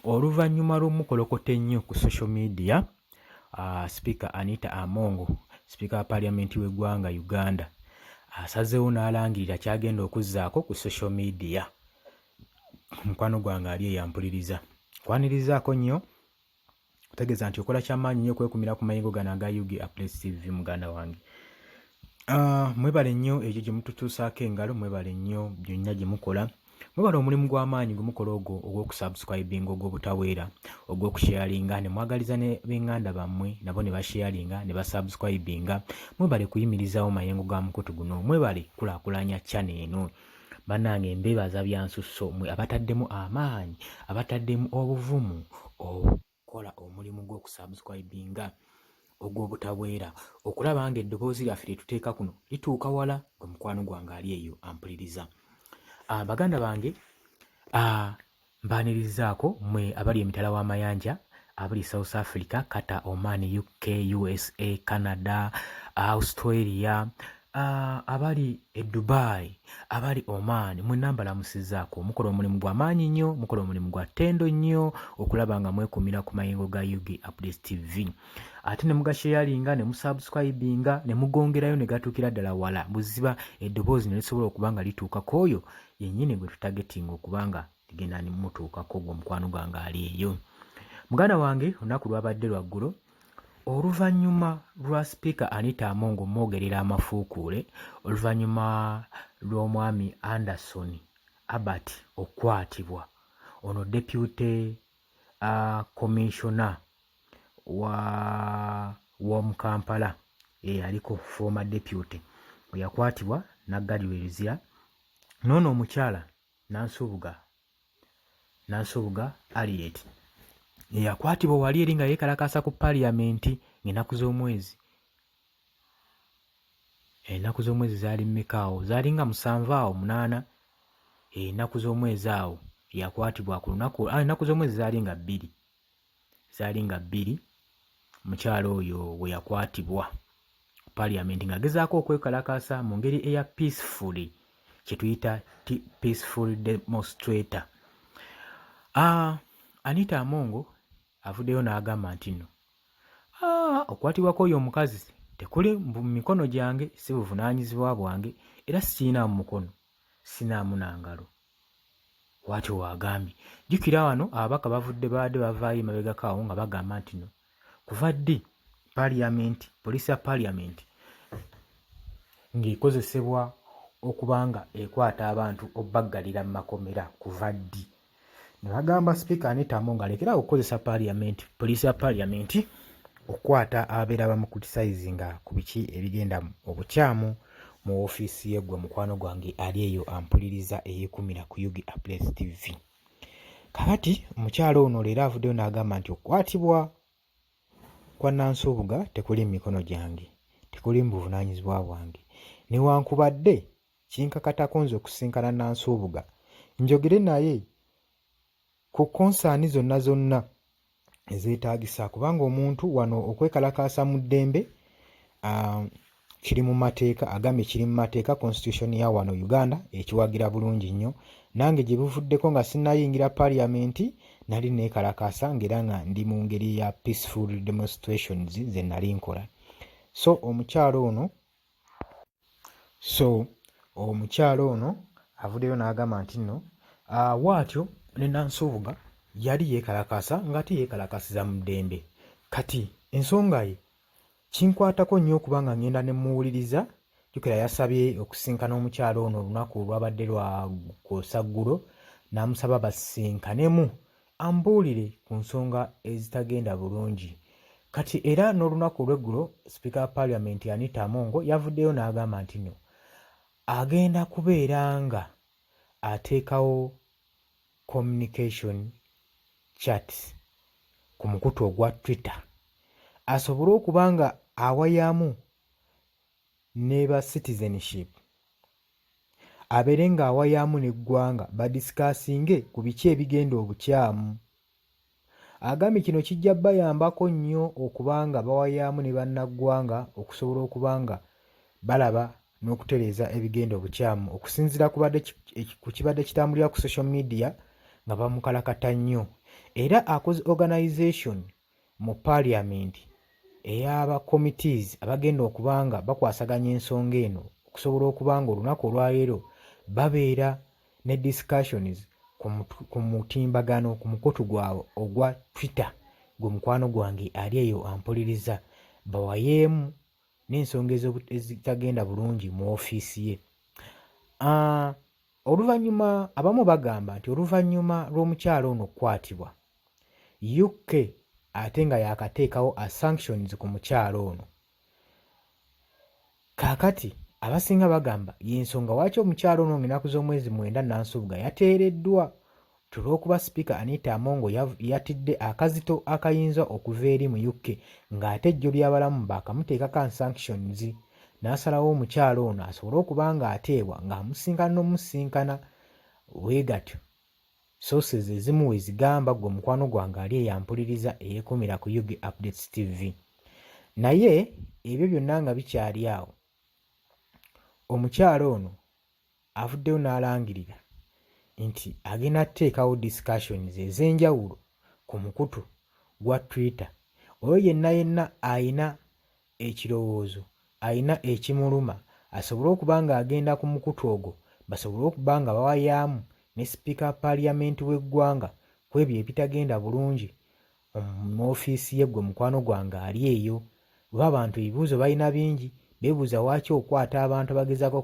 Oluvannyuma lw'omukolokoto ennyo ku social media, Speaker Anita Among, Speaker wa Paalamenti w'eggwanga Uganda, asazeewo n'alangirira ky'agenda okuzzaako ku social media. Mukwano gwange ali eyampuliriza. Nkwanirizaako nnyo, otegeeza nti okola ky'amaanyi nnyo okwekumira ku mayingo gano aga UG Updates TV muganda wange. Mwebale nnyo ekyo gye mututuusaako engalo, mwebale nnyo byonna gye mukola. Mwebale omulimu gw'amaanyi gwe mukola ogwo ogw'okusubscribinga, ogw'obutaweera, ogw'okusharinga ne mwagaliza ne b'enganda bammwe nabo ne basharinga ne basubscribinga. Mwebale kuyimirizawo mayengo ga mukutu guno, mwebale kulaakulanya channel eno. Bannange mbeebaza byansusso mmwe abataddemu amaanyi, abataddemu obuvumu okukola omulimu gw'okusubscribinga, ogw'obutaweera, okulaba nga eddoboozi lyaffe lye tuteeka kuno lituuka wala, gwe mukwano gwange ali eyo ampuliriza. Baganda bange, mbaanirizaako mmwe abali emitala w'amayanja, abali South Africa, Qatar, Oman, UK, USA, Canada, Australia, abali e Dubai, abali Oman, mwenna mbalamusizzaako. Mukola omulimu gw'amaanyi nnyo, mukola omulimu gwa ttendo nnyo okulaba nga mwekumira ku mayingo ga UG Updates TV. Ate ne mugasharinga ne musubscribinga ne mugongerayo ne gatuukira ddala wala, buziba eddoboozi ne lisobola okuba nga lituuka ku oyo yennyini gwe tutagetinga okuba nga ligenda ne mutuukako gwe mukwano gwange ali eyo. Muganda wange, olunaku lwabadde lwa ggulo, oluvannyuma lwa Speaker Anita Among mwogerera amafuukuule, oluvannyuma lw'omwami Anderson Albert okwatibwa, ono Deputy Commissioner w'omu Kampala, aliko former deputy, bwe yakwatibwa n'aggalirwa ebizira. N'ono omukyala Nansubuga Harriet yakwatibwa wali eri nga yeekalakaasa ku Paalamenti ng'ennaku z'omwezi zaali mmeka awo, zaali nga 7 awo 8, ennaku z'omwezi awo yakwatibwa ku lunaku. Ennaku z'omwezi zaali nga 2 mukyala oyo we yakwatibwa ku Paalamenti ng'agezaako okwekalakaasa mu ngeri eya peacefully, kye tuyita peaceful demonstrator. Anita Among avuddeyo n'agamba nti nno okukwatibwa kw'oyo omukazi tekuli mu mikono gyange, si buvunaanyizibwa bwange, era sikinaamu mukono, sinaamu na ngalo. Bw'atyo wagambye. Jjukira wano ababaka baadde bavaayo emabegako awo nga bagamba nti no kuva ddi Paalamenti, poliisi ya Paalamenti ng'ekozesebwa okuba nga ekwata abantu obbaggalira mu makomera, kuva ddi? Ne bagamba Speaker Anita Among alekera okukozesa poliisi ya Paalamenti okukwata ababeera bamukriticizinga ku biki ebigenda obukyamu mu ofiisi ye. Gwe mukwano gwange ali eyo ampuliriza eyeekumira ku UG Updates TV. Kakati omukyala ono leero avuddeyo n'agamba nti okukwatibwa kwa Nansubuga tekuli mu mikono gyange, tekuli mu buvunaanyizibwa bwange, newankubadde kinkakatako nze okusinkana Nansubuga njogere naye ku konsaani zonna ezeetaagisa, kubanga omuntu wano okwekalakaasa mu ddembe kiri mu mateeka, agambye kiri mu mateeka, constitution ya wano Uganda ekiwagira bulungi nnyo. Nange gye buvuddeko nga sinnayingira Paalamenti nali neekalakaasa ng'era nga ndi mu ngeri ya peaceful demonstrations ze nali nkola. So omukyalo ono avuddeyo n'agamba nti nno bw'atyo ne Nansubuga yali yeekalakaasa ng'ate yeekalakaasiza mu ddembe. Kati ensonga ye kinkwatako nnyo okuba nga ngenda ne muwuliriza. Jjukira yasabye okusinkana omukyalo ono olunaku olwabadde lwa Ssaggulo, n'amusaba basinkanemu ambuulire ku nsonga ezitagenda bulungi. Kati era n'olunaku olw'eggulo Speaker wa Paalamenti Anita Among yavuddeyo n'agamba nti no agenda kubeera nga ateekawo communication chats ku mukutu ogwa Twitter, asobole okuba nga awayamu ne ba citizenship, abeere nga awayamu n'eggwanga badisikasinge ku biki ebigenda obukyamu. Agambye kino kijja bayambako nnyo okuba nga bawayamu ne bannaggwanga okusobola okuba nga balaba n'okutereeza ebigenda obukyamu, okusinziira ku kibadde kitambulira ku social media nga bamukalakata nnyo era akoze organisation mu parliament ey'aba committees abagenda okubanga bakwasaganya ensonga eno okusobola okubanga olunaku olwaleero babeera ne discussions ku mutimbagano ku mukutu gwabwe ogwa Twitter gwe mukwano gwange ali eyo ampuliriza bawayeemu n'ensonga ezitagenda bulungi mu ofiisi ye. Oluvannyuma abamu bagamba nti oluvannyuma lw'omukyalo ono okukwatibwa UK ate nga yakateekawo sanctions ku mukyalo ono. Kaakati abasinga bagamba y'ensonga lwaki omukyalo ono ng'ennaku z'omwezi 9 Nansubuga yateereddwa olw'okuba Sipiika Anita Among yatidde akazito akayinza okuva eri mu UK ng'ate ejjo ly'abalamu baakamuteekako sanctions n'asalawo omukyalo ono asobole okuba ng'ateebwa ng'amusinkana bwe gatyo. Sources ezimu we zigamba gwe mukwano gwange ali eyampuliriza eyeekumira ku UG Updates TV. Naye ebyo byonna nga bikyali awo, omukyalo ono avuddeyo n'alangirira nti agenda kuteekawo discussions ez'enjawulo ku mukutu gwa Twitter. Oyo yenna ayina ekirowoozo, ayina ekimuluma, asobole okuba ng'agenda ku mukutu ogwo, basobole okuba nga bawayaamu ne Sipiika Parliament w'eggwanga ku ebyo ebitagenda bulungi mu ofiisi ye gwe mukwano gwange ali eyo. Lwa abantu ebibuuzo balina bingi, beebuuza lwaki okwata abantu abagezaako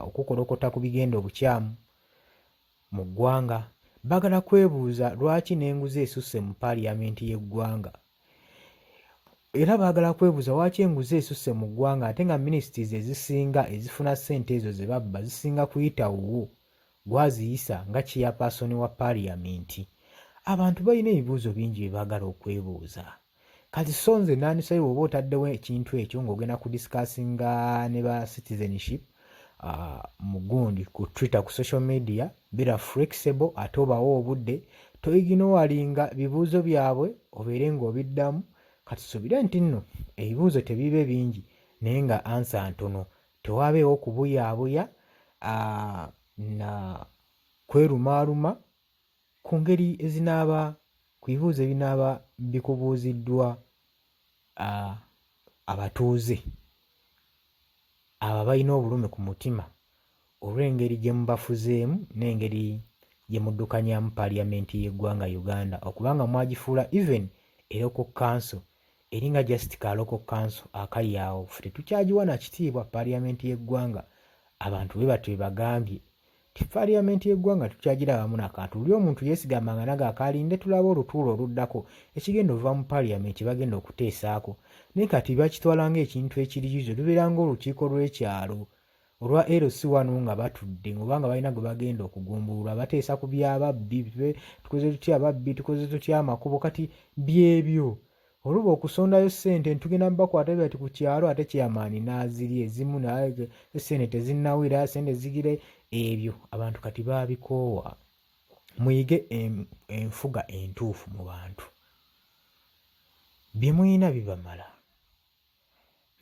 okukolokota ku bigenda obukyamu mu ggwanga. Bagala kwebuuza lwaki n'enguzi esusse mu Parliament y'eggwanga, era baagala kwebuuza lwaki enguzi esusse mu ggwanga ate nga ministries ezisinga ezifuna ssente ezo ze babba zisinga kuyitawo gwaziyisa nga chairperson wa Parliament. Abantu balina ebibuuzo bingi bye baagala okwebuuza. Kati so nze naanisayo oba otaddewo ekintu ekyo ng'ogenda kudiscussinga ne ba citizenship mu gundi ku Twitter, ku social media, bira flexible ate obawo obudde, toiginowalinga bibuuzo byabwe obeere ng'obiddamu. Kati tusuubire nti nno ebibuuzo tebibe bingi naye nga ansa ntono, tewabeewo kubuyaabuya na kwerumaaluma ku ngeri ezinaaba ku bibuuzo ebinaaba bikubuuziddwa abatuuze abo balina obulumi ku mutima olw'engeri gye mubafuzeemu n'engeri gye muddukanyaamu Parliament y'eggwanga Uganda okubanga mwagifuula even local council eringa just ka local council akali awo. Ffe tetukyagiwa na kitiibwa Parliament y'eggwanga. Abantu bwe batyo bagambye ti Parliament y'eggwanga tukyagirabamu nakantu. Luli omuntu yeesigambanga naga akalinde tulaba olutuulo oluddako ekigenda ova mu Parliament bagenda okuteesaako. Naye kati bakitwala ng'ekintu ekiriyizo, lubeera ng'olukiiko lw'ekyalo olwa LC1 nga batudde ng'obanga balina gwe bagenda okugumbulula bateesa ku byababbi, tukoze tutya ababbi, tukoze tutya amakubo. Kati byebyo oluba okusondayo ssente ntugenda mubakwata bati ku kyalo ate kyamaani n'aziri ezimu naye ssente tezinnawera, ssente zigire. Ebyo abantu kati baabikoowa. Muyige enfuga entuufu mu bantu, bye muyina bibamala.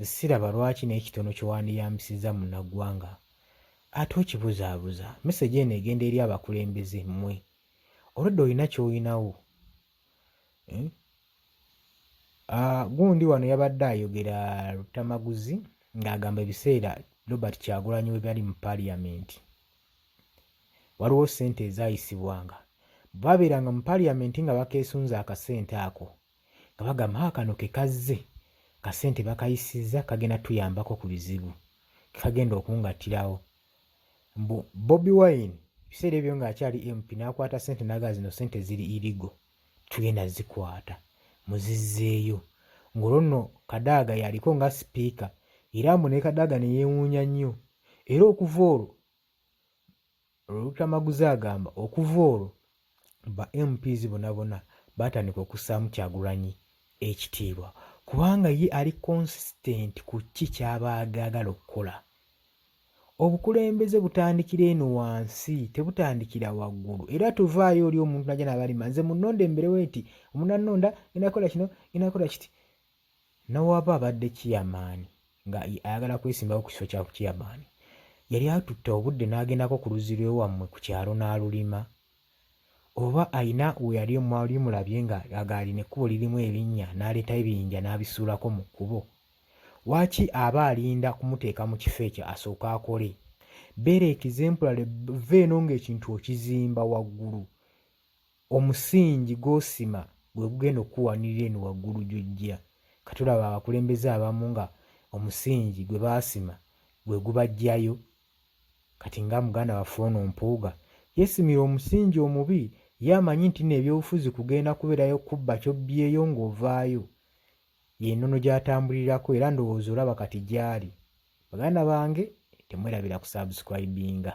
Siraba lwaki n'ekitono kyewandiyambisiza munnaggwanga ate okibuzaabuza. Message eno egenda eri abakulembeze mmwe, olwedda olina ky'olinawo. Gundi wano yabadde ayogera Lutamaguzi ng'agamba ebiseera Robert Kyagulanyi we bali mu Parliament waliwo ssente ezayisibwanga. Babeeranga mu Parliament nga bakeesunza akasente ako nga bagamba kano ke kazze kasente bakayisizza kagenda tuyambako ku bizibu kagenda okungattirawo. Bobi Wine ebiseera ebyo ng'akyali MP n'akwata ssente naga zino ssente ziri irigo tugenda zikwata muzizzeeyo. Ng'olwo nno Kadaga yaliko nga sipiika era mbu ne Kadaga ne yeewuunya nnyo. Era okuva olwo Lutamaguzi agamba okuva olwo ba MPs bonna batandika okussaamu Kyagulanyi ekitiibwa kubanga ye ali consistent ku kyaba agagala okukola. Obukulembeze butandikira eno wansi tebutandikira waggulu. Era tuvaayo oli omuntu najja n'abalima nze munnonda emberewo nti omunannonda inakola kino inakola kiti nawaba abadde kiyamaani nga ayagala kwesimbawo ku kifo kya kiyamaani yali atutte obudde n'agendako ku luzzi lw'ewammwe ku kyalo n'alulima oba ayina we yali mwali mulabye nga alina ekkubo lirimu ebinnya n'aleeta ebiyinja n'abisuulako mu kkubo, waaki aba alinda kumuteeka mu kifo ekyo asooke akole? Beera exemplary, vva eno ng'ekintu okizimba waggulu, omusingi gw'osima gwe gugenda okukuwanirira eno waggulu gy'ojja. Katulaba abakulembeze abamu nga omusingi gwe baasima gwe gubajjayo. Kati nga muganda waffe ono Mpuuga yeesimira omusingi omubi, ye amanyi nti n'ebyobufuzi kugenda kubeerayo kubba ky'obbyeyo ng'ovaayo, y'ennono gy'atambulirako era ndowooza olaba kati gy'ali. Baganda bange temwerabira kusubscribinga.